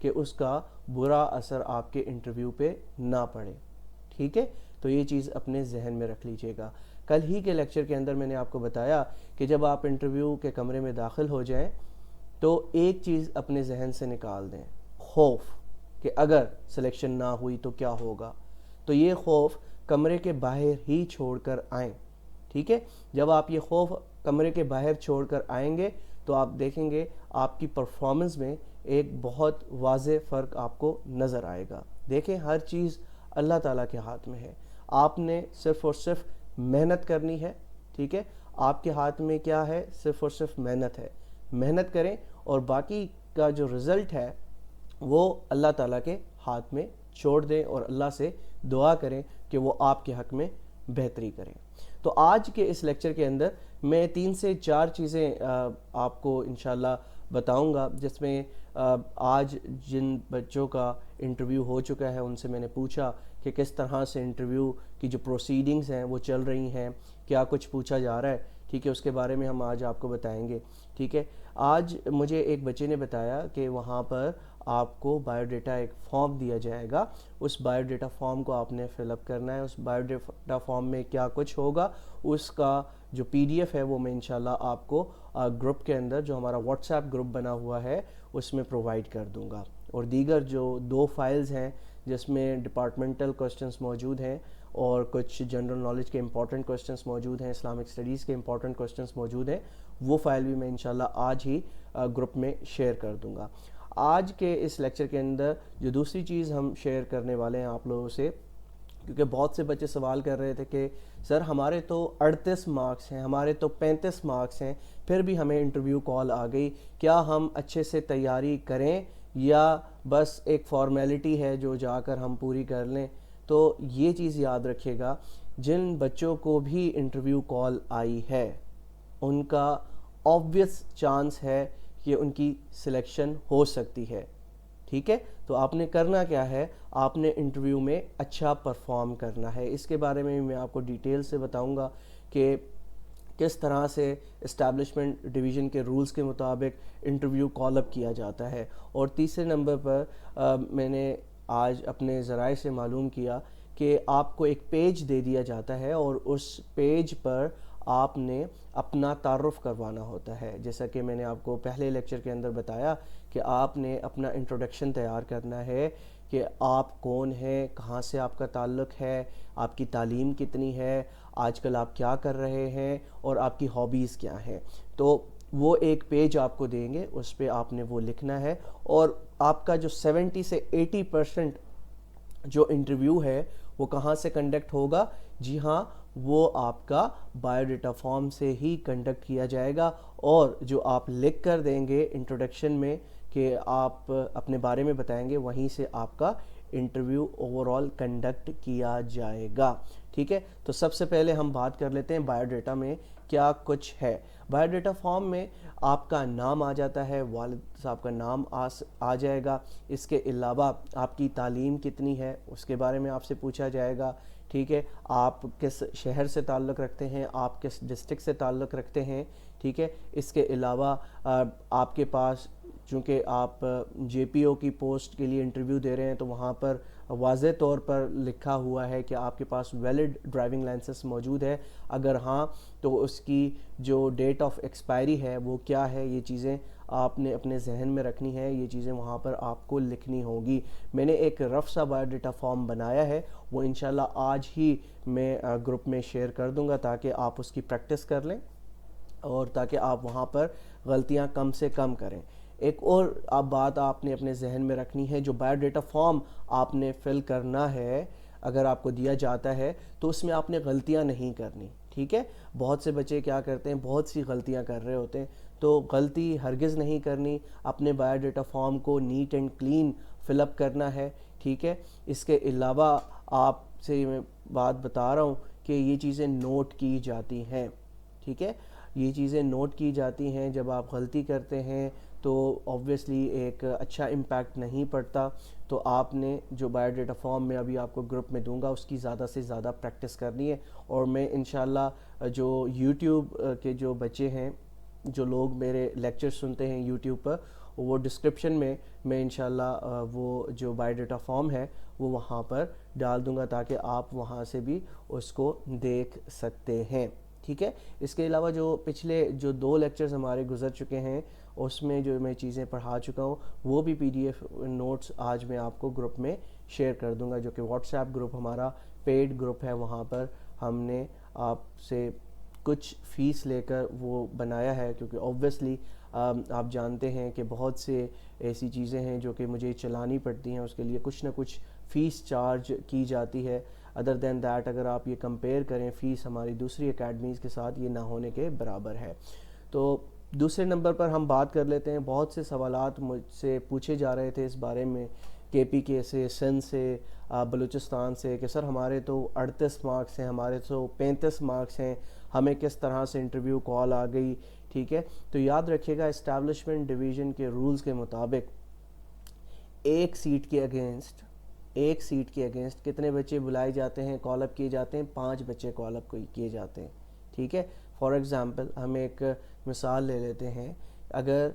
کہ اس کا برا اثر آپ کے انٹرویو پہ نہ پڑے. ٹھیک ہے, تو یہ چیز اپنے ذہن میں رکھ لیجئے گا. کل ہی کے لیکچر کے اندر میں نے آپ کو بتایا کہ جب آپ انٹرویو کے کمرے میں داخل ہو جائیں تو ایک چیز اپنے ذہن سے نکال دیں, خوف, کہ اگر سلیکشن نہ ہوئی تو کیا ہوگا. تو یہ خوف کمرے کے باہر ہی چھوڑ کر آئیں. ٹھیک ہے, جب آپ یہ خوف کمرے کے باہر چھوڑ کر آئیں گے تو آپ دیکھیں گے آپ کی پرفارمنس میں ایک بہت واضح فرق آپ کو نظر آئے گا. دیکھیں, ہر چیز اللہ تعالیٰ کے ہاتھ میں ہے. آپ نے صرف اور صرف محنت کرنی ہے. ٹھیک ہے, آپ کے ہاتھ میں کیا ہے؟ صرف اور صرف محنت ہے. محنت کریں اور باقی کا جو رزلٹ ہے وہ اللہ تعالیٰ کے ہاتھ میں چھوڑ دیں اور اللہ سے دعا کریں کہ وہ آپ کے حق میں بہتری کریں. تو آج کے اس لیکچر کے اندر میں 3 سے 4 چیزیں آپ کو انشاءاللہ بتاؤں گا, جس میں آج جن بچوں کا انٹرویو ہو چکا ہے ان سے میں نے پوچھا کہ کس طرح سے انٹرویو کی جو پروسیڈنگز ہیں وہ چل رہی ہیں, کیا کچھ پوچھا جا رہا ہے. ٹھیک ہے, اس کے بارے میں ہم آج آپ کو بتائیں گے. ٹھیک ہے, آج مجھے ایک بچے نے بتایا کہ وہاں پر آپ کو بایو ڈیٹا ایک فارم دیا جائے گا, اس بایو ڈیٹا فارم کو آپ نے فل اپ کرنا ہے. اس بایو ڈیٹا فارم میں کیا کچھ ہوگا اس کا جو پی ڈی ایف ہے وہ میں انشاءاللہ آپ کو گروپ کے اندر, جو ہمارا واٹس ایپ گروپ بنا ہوا ہے, اس میں پرووائڈ کر دوں گا. اور دیگر جو 2 فائلز ہیں جس میں ڈپارٹمنٹل کوسچنز موجود ہیں اور کچھ جنرل نالج کے امپورٹنٹ کوسچنز موجود ہیں, اسلامک اسٹڈیز کے امپورٹنٹ کوسچنز موجود ہیں, وہ فائل بھی میں انشاءاللہ آج ہی گروپ میں شیئر کر دوں گا. آج کے اس لیکچر کے اندر جو دوسری چیز ہم شیئر کرنے والے ہیں آپ لوگوں سے, کیونکہ بہت سے بچے سوال کر رہے تھے کہ سر ہمارے تو 38 مارکس ہیں, ہمارے تو 35 مارکس ہیں, پھر بھی ہمیں انٹرویو کال آ گئی, کیا ہم اچھے سے تیاری کریں یا بس ایک فارمیلٹی ہے جو جا کر ہم پوری کر لیں. تو یہ چیز یاد رکھیے گا, جن بچوں کو بھی انٹرویو کال آئی ہے ان کا آبویس چانس ہے کہ ان کی سلیکشن ہو سکتی ہے. ٹھیک ہے, تو آپ نے کرنا کیا ہے, آپ نے انٹرویو میں اچھا پرفارم کرنا ہے. اس کے بارے میں میں آپ کو ڈیٹیل سے بتاؤں گا کہ کس طرح سے اسٹیبلشمنٹ ڈویژن کے رولز کے مطابق انٹرویو کال اپ کیا جاتا ہے. اور تیسرے نمبر پر میں نے آج اپنے ذرائع سے معلوم کیا کہ آپ کو ایک پیج دے دیا جاتا ہے اور اس پیج پر آپ نے اپنا تعارف کروانا ہوتا ہے. جیسا کہ میں نے آپ کو پہلے لیکچر کے اندر بتایا کہ آپ نے اپنا انٹروڈکشن تیار کرنا ہے کہ آپ کون ہیں, کہاں سے آپ کا تعلق ہے, آپ کی تعلیم کتنی ہے, آج کل آپ کیا کر رہے ہیں اور آپ کی ہابیز کیا ہیں. تو وہ ایک پیج آپ کو دیں گے, اس پہ آپ نے وہ لکھنا ہے. اور آپ کا جو 70 سے 80% جو انٹرویو ہے وہ کہاں سے کنڈکٹ ہوگا؟ جی ہاں, وہ آپ کا بایو ڈیٹا فارم سے ہی کنڈکٹ کیا جائے گا. اور جو آپ لکھ کر دیں گے انٹروڈکشن میں کہ آپ اپنے بارے میں بتائیں گے, وہیں سے آپ کا انٹرویو اوور آل کنڈکٹ کیا جائے گا. ٹھیک ہے, تو سب سے پہلے ہم بات کر لیتے ہیں بایو ڈیٹا میں کیا کچھ ہے. بایو ڈیٹا فارم میں آپ کا نام آ جاتا ہے, والد صاحب کا نام آ جائے گا. اس کے علاوہ آپ کی تعلیم کتنی ہے اس کے بارے میں آپ سے پوچھا جائے گا. ٹھیک ہے, آپ کس شہر سے تعلق رکھتے ہیں, آپ کس ڈسٹرکٹ سے تعلق رکھتے ہیں. ٹھیک ہے, اس کے علاوہ آپ کے پاس, چونکہ آپ جے پی او کی پوسٹ کے لیے انٹرویو دے رہے ہیں تو وہاں پر واضح طور پر لکھا ہوا ہے کہ آپ کے پاس ویلڈ ڈرائیونگ لائسنس موجود ہے. اگر ہاں تو اس کی جو ڈیٹ آف ایکسپائری ہے وہ کیا ہے, یہ چیزیں آپ نے اپنے ذہن میں رکھنی ہے, یہ چیزیں وہاں پر آپ کو لکھنی ہوگی. میں نے ایک رف سا بایو ڈیٹا فارم بنایا ہے, وہ انشاءاللہ آج ہی میں گروپ میں شیئر کر دوں گا تاکہ آپ اس کی پریکٹس کر لیں اور تاکہ آپ وہاں پر غلطیاں کم سے کم کریں. ایک اور بات آپ نے اپنے ذہن میں رکھنی ہے, جو بایو ڈیٹا فارم آپ نے فل کرنا ہے اگر آپ کو دیا جاتا ہے تو اس میں آپ نے غلطیاں نہیں کرنی. ٹھیک ہے, بہت سے بچے کیا کرتے ہیں, بہت سی غلطیاں کر رہے ہوتے ہیں, تو غلطی ہرگز نہیں کرنی. اپنے بایو ڈیٹا فارم کو نیٹ اینڈ کلین فل اپ کرنا ہے. ٹھیک ہے, اس کے علاوہ آپ سے میں بات بتا رہا ہوں کہ یہ چیزیں نوٹ کی جاتی ہیں. ٹھیک ہے, یہ چیزیں نوٹ کی جاتی ہیں. جب آپ غلطی کرتے ہیں تو آبویسلی ایک اچھا امپیکٹ نہیں پڑتا. تو آپ نے جو بایو ڈیٹا فارم میں ابھی آپ کو گروپ میں دوں گا اس کی زیادہ سے زیادہ پریکٹس کرنی ہے. اور میں انشاءاللہ جو یوٹیوب کے جو بچے ہیں, جو لوگ میرے لیکچر سنتے ہیں یوٹیوب پر, وہ ڈسکرپشن میں میں انشاءاللہ وہ جو بایو ڈیٹا فارم ہے وہ وہاں پر ڈال دوں گا تاکہ آپ وہاں سے بھی اس کو دیکھ سکتے ہیں. ٹھیک ہے. اس کے علاوہ جو پچھلے جو 2 لیکچرز ہمارے گزر چکے ہیں اس میں جو میں چیزیں پڑھا چکا ہوں وہ بھی پی ڈی ایف نوٹس آج میں آپ کو گروپ میں شیئر کر دوں گا, جو کہ واٹس ایپ گروپ ہمارا پیڈ گروپ ہے. وہاں پر ہم نے آپ سے کچھ فیس لے کر وہ بنایا ہے, کیونکہ اوبویسلی آپ جانتے ہیں کہ بہت سے ایسی چیزیں ہیں جو کہ مجھے چلانی پڑتی ہیں, اس کے لیے کچھ نہ کچھ فیس چارج کی جاتی ہے. ادر دین دیٹ اگر آپ یہ کمپیئر کریں فیس ہماری دوسری اکیڈمیز کے ساتھ, یہ نہ ہونے کے برابر ہے. تو دوسرے نمبر پر ہم بات کر لیتے ہیں. بہت سے سوالات مجھ سے پوچھے جا رہے تھے اس بارے میں کے پی کے سے, سندھ سے, بلوچستان سے, کہ سر ہمارے تو 38 مارکس ہیں, ہمارے تو 35 مارکس ہیں, ہمیں کس طرح سے انٹرویو کال آ گئی. ٹھیک ہے. تو یاد رکھیے گا اسٹیبلشمنٹ ڈویژن کے رولز کے مطابق ایک سیٹ کے اگینسٹ کتنے بچے بلائے جاتے ہیں, کال اپ کیے جاتے ہیں؟ 5 بچے کال اپ کیے جاتے ہیں. ٹھیک ہے. فار ایگزامپل ہم ایک مثال لے لیتے ہیں, اگر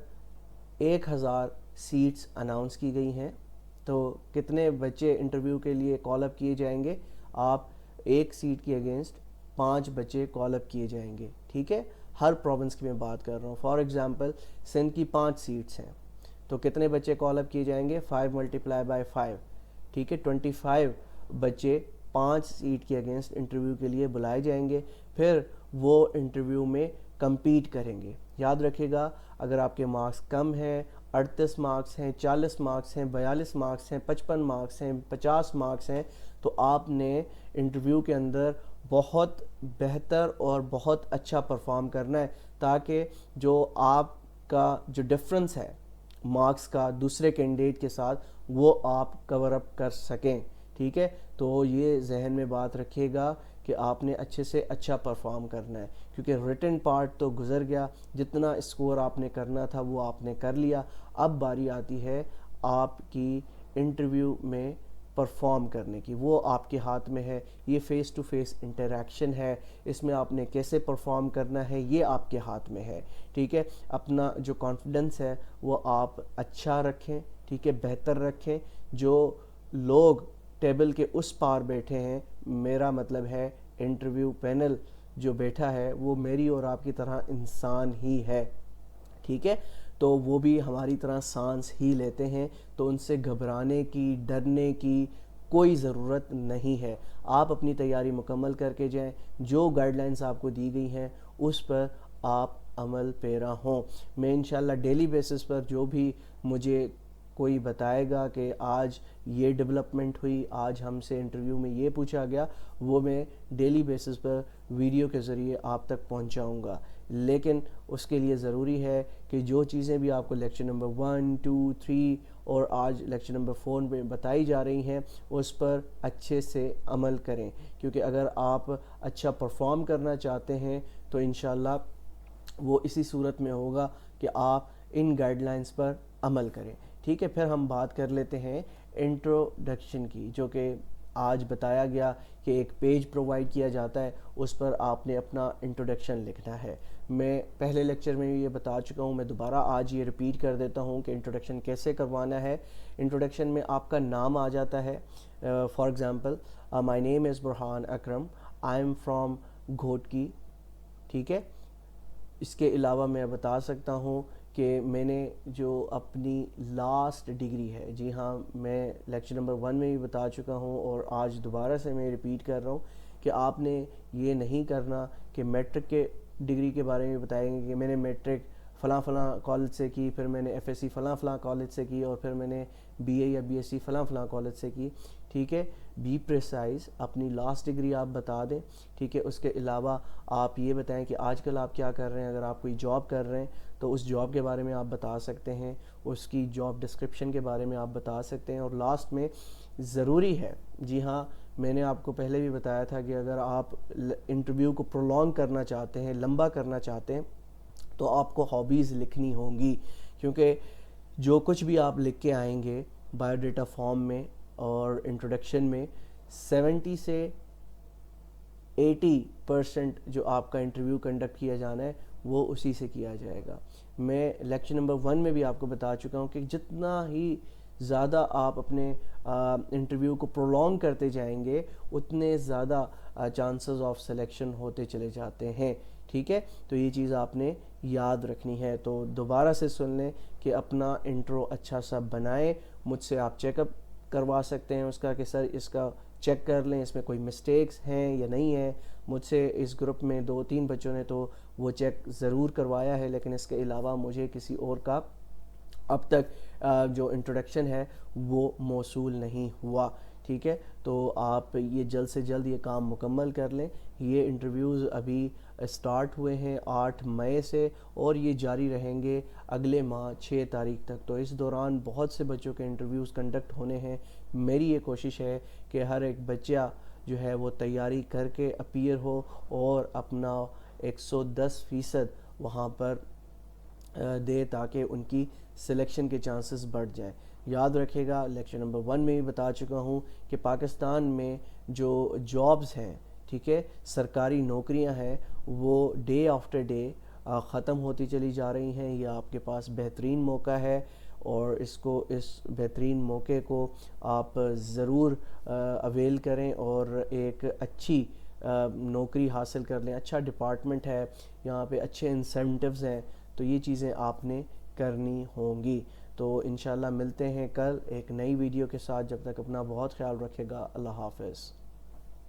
1000 سیٹس اناؤنس کی گئی ہیں تو کتنے بچے انٹرویو کے لیے کال اپ کیے جائیں گے؟ آپ ایک سیٹ کے اگینسٹ 5 بچے کال اپ کیے جائیں گے. ٹھیک ہے. ہر پروونس کی میں بات کر رہا ہوں. فار ایگزامپل سندھ کی 5 سیٹس ہیں تو کتنے بچے کال اپ کیے جائیں گے؟ 5 ملٹیپلائی بائی 5. ٹھیک ہے. 25 بچے 5 سیٹ کے اگینسٹ انٹرویو کے لیے بلائے جائیں گے. پھر وہ انٹرویو میں کمپیٹ کریں گے. یاد رکھیے گا اگر آپ کے مارکس کم ہیں, 38 مارکس ہیں, 40 مارکس ہیں, 42 مارکس ہیں, 55 مارکس ہیں, 50 مارکس ہیں, تو آپ نے انٹرویو کے اندر بہت بہتر اور بہت اچھا پرفارم کرنا ہے, تاکہ جو آپ کا جو ڈفرنس ہے مارکس کا دوسرے کینڈیڈیٹ کے ساتھ وہ آپ کور اپ کر سکیں. ٹھیک ہے. تو یہ ذہن میں بات رکھیے گا کہ آپ نے اچھے سے اچھا پرفارم کرنا ہے, کیونکہ ریٹن پارٹ تو گزر گیا, جتنا اسکور آپ نے کرنا تھا وہ آپ نے کر لیا. اب باری آتی ہے آپ کی انٹرویو میں پرفارم کرنے کی, وہ آپ کے ہاتھ میں ہے. یہ فیس ٹو فیس انٹریکشن ہے, اس میں آپ نے کیسے پرفارم کرنا ہے یہ آپ کے ہاتھ میں ہے. ٹھیک ہے. اپنا جو کانفیڈنس ہے وہ آپ اچھا رکھیں. ٹھیک ہے. بہتر رکھیں. جو لوگ ٹیبل کے اس پار بیٹھے ہیں, میرا مطلب ہے انٹرویو پینل جو بیٹھا ہے وہ میری اور آپ کی طرح انسان ہی ہے. ٹھیک ہے. تو وہ بھی ہماری طرح سانس ہی لیتے ہیں, تو ان سے گھبرانے کی, ڈرنے کی کوئی ضرورت نہیں ہے. آپ اپنی تیاری مکمل کر کے جائیں, جو گائیڈ لائنز آپ کو دی گئی ہیں اس پر آپ عمل پیرا ہوں. میں انشاءاللہ ڈیلی بیسس پر جو بھی مجھے کوئی بتائے گا کہ آج یہ ڈیولپمنٹ ہوئی, آج ہم سے انٹرویو میں یہ پوچھا گیا, وہ میں ڈیلی بیسس پر ویڈیو کے ذریعے آپ تک پہنچاؤں گا. لیکن اس کے لیے ضروری ہے کہ جو چیزیں بھی آپ کو لیکچر نمبر 1, 2, 3 اور آج لیکچر نمبر 4 میں بتائی جا رہی ہیں اس پر اچھے سے عمل کریں, کیونکہ اگر آپ اچھا پرفارم کرنا چاہتے ہیں تو انشاءاللہ وہ اسی صورت میں ہوگا کہ آپ ان گائیڈ لائنز پر عمل کریں. ٹھیک ہے. پھر ہم بات کر لیتے ہیں انٹروڈکشن کی, جو کہ آج بتایا گیا کہ ایک پیج پرووائڈ کیا جاتا ہے, اس پر آپ نے اپنا انٹروڈکشن لکھنا ہے. میں پہلے لیکچر میں یہ بتا چکا ہوں, میں دوبارہ آج یہ ریپیٹ کر دیتا ہوں کہ انٹروڈکشن کیسے کروانا ہے. انٹروڈکشن میں آپ کا نام آ جاتا ہے. For example my name is Burhan Akram, I am from Ghotki. ٹھیک ہے. اس کے علاوہ میں بتا سکتا ہوں کہ میں نے جو اپنی لاسٹ ڈگری ہے, جی ہاں میں لیکچر نمبر 1 میں بھی بتا چکا ہوں اور آج دوبارہ سے میں ریپیٹ کر رہا ہوں کہ آپ نے یہ نہیں کرنا کہ میٹرک کے ڈگری کے بارے میں بتائیں گے کہ میں نے میٹرک فلاں فلاں کالج سے کی, پھر میں نے ایف ایس سی فلاں فلاں کالج سے کی, اور پھر میں نے بی اے یا بی ایس سی فلاں فلاں کالج سے کی. ٹھیک ہے. بی پریسائز, اپنی لاسٹ ڈگری آپ بتا دیں. ٹھیک ہے. اس کے علاوہ آپ یہ بتائیں کہ آج کل آپ کیا کر رہے ہیں, اگر آپ کوئی جاب کر رہے ہیں تو اس جاب کے بارے میں آپ بتا سکتے ہیں, اس کی جاب ڈسکرپشن کے بارے میں آپ بتا سکتے ہیں. اور لاسٹ میں ضروری ہے, جی ہاں میں نے آپ کو پہلے بھی بتایا تھا کہ اگر آپ انٹرویو کو پرولونگ کرنا چاہتے ہیں, لمبا کرنا چاہتے ہیں, تو آپ کو ہابیز لکھنی ہوں گی, کیونکہ جو کچھ بھی آپ لکھ کے آئیں گے بایو ڈیٹا فارم میں اور انٹروڈکشن میں, 70 سے 80% جو آپ کا انٹرویو کنڈکٹ کیا جانا ہے وہ اسی سے کیا جائے گا۔ میں لیکچر نمبر 1 میں بھی آپ کو بتا چکا ہوں کہ جتنا ہی زیادہ آپ اپنے انٹرویو کو پرولونگ کرتے جائیں گے اتنے زیادہ چانسز آف سلیکشن ہوتے چلے جاتے ہیں، ٹھیک ہے؟ تو یہ چیز آپ نے یاد رکھنی ہے۔ تو دوبارہ سے سن لیں کہ اپنا انٹرو اچھا سا بنائیں، مجھ سے آپ چیک اپ کروا سکتے ہیں اس کا کہ سر اس کا چیک کر لیں اس میں کوئی مسٹیکس ہیں یا نہیں ہیں۔ مجھ سے اس گروپ میں 2-3 بچوں نے تو وہ چیک ضرور کروایا ہے، لیکن اس کے علاوہ مجھے کسی اور کا اب تک جو انٹروڈکشن ہے وہ موصول نہیں ہوا، ٹھیک ہے؟ تو آپ یہ جلد سے جلد یہ کام مکمل کر لیں۔ یہ انٹرویوز ابھی سٹارٹ ہوئے ہیں 8 مئی سے اور یہ جاری رہیں گے اگلے ماہ 6 تاریخ تک۔ تو اس دوران بہت سے بچوں کے انٹرویوز کنڈکٹ ہونے ہیں۔ میری یہ کوشش ہے کہ ہر ایک بچہ جو ہے وہ تیاری کر کے اپیئر ہو اور اپنا 110% وہاں پر دے تاکہ ان کی سلیکشن کے چانسز بڑھ جائیں۔ یاد رکھے گا لیکچر نمبر 1 میں بھی بتا چکا ہوں کہ پاکستان میں جو جابز ہیں، ٹھیک ہے، سرکاری نوکریاں ہیں، وہ ڈے آفٹر ڈے ختم ہوتی چلی جا رہی ہیں۔ یہ آپ کے پاس بہترین موقع ہے اور اس بہترین موقع کو آپ ضرور اویل کریں اور ایک اچھی نوکری حاصل کر لیں۔ اچھا ڈپارٹمنٹ ہے یہاں پہ، اچھے انسینٹیوز ہیں، تو یہ چیزیں آپ نے کرنی ہوں گی۔ تو انشاءاللہ ملتے ہیں کل ایک نئی ویڈیو کے ساتھ، جب تک اپنا بہت خیال رکھے گا۔ اللہ حافظ۔